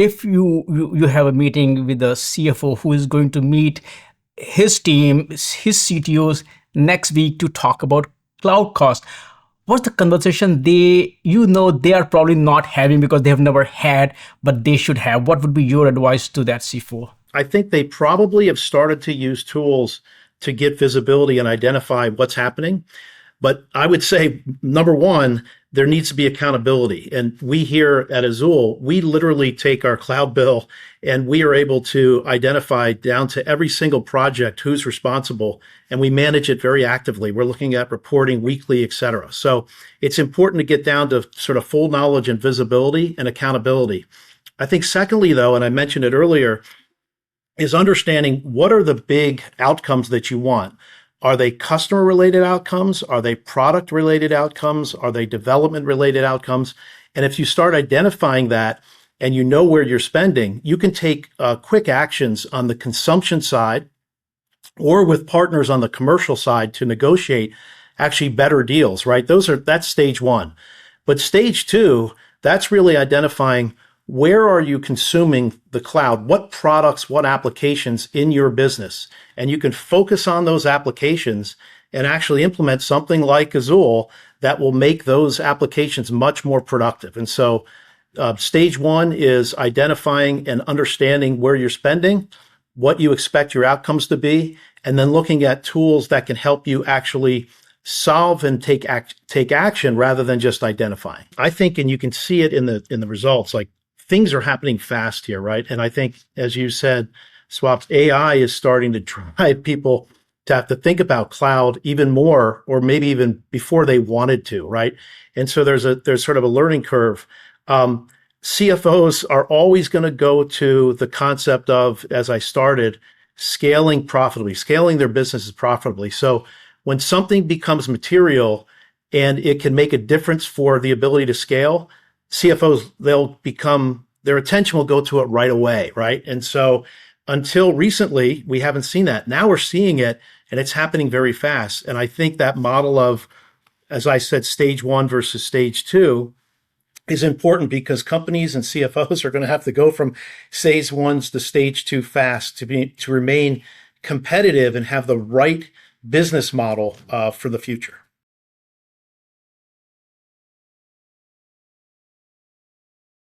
if you have a meeting with the CFO who is going to meet his team, his CTOs next week to talk about cloud cost, what's the conversation they are probably not having because they have never had, but they should have? What would be your advice to that CFO? I think they probably have started to use tools to get visibility and identify what's happening. But I would say, number one, there needs to be accountability. And we here at Azul, we literally take our cloud bill and we are able to identify down to every single project who's responsible, and we manage it very actively. We're looking at reporting weekly, et cetera. So it's important to get down to sort of full knowledge and visibility and accountability. I think secondly, though, and I mentioned it earlier, is understanding what are the big outcomes that you want. Are they customer-related outcomes? Are they product-related outcomes? Are they development-related outcomes? And if you start identifying that and you know where you're spending, you can take quick actions on the consumption side or with partners on the commercial side to negotiate actually better deals, right? That's stage one. But stage two, that's really identifying where are you consuming the cloud? What products, what applications in your business? And you can focus on those applications and actually implement something like Azul that will make those applications much more productive. And so stage one is identifying and understanding where you're spending, what you expect your outcomes to be, and then looking at tools that can help you actually solve and take action rather than just identifying. I think, and you can see it in the results, like things are happening fast here, right? And I think, as you said, Swaps, AI is starting to drive people to have to think about cloud even more, or maybe even before they wanted to, right? And so there's sort of a learning curve. CFOs are always going to go to the concept of, as I started, scaling profitably, scaling their businesses profitably. So when something becomes material and it can make a difference for the ability to scale, CFOs, their attention will go to it right away, right? And so until recently, we haven't seen that. Now we're seeing it, and it's happening very fast. And I think that model of, as I said, stage one versus stage two is important because companies and CFOs are going to have to go from stage ones to stage two fast to remain competitive and have the right business model for the future.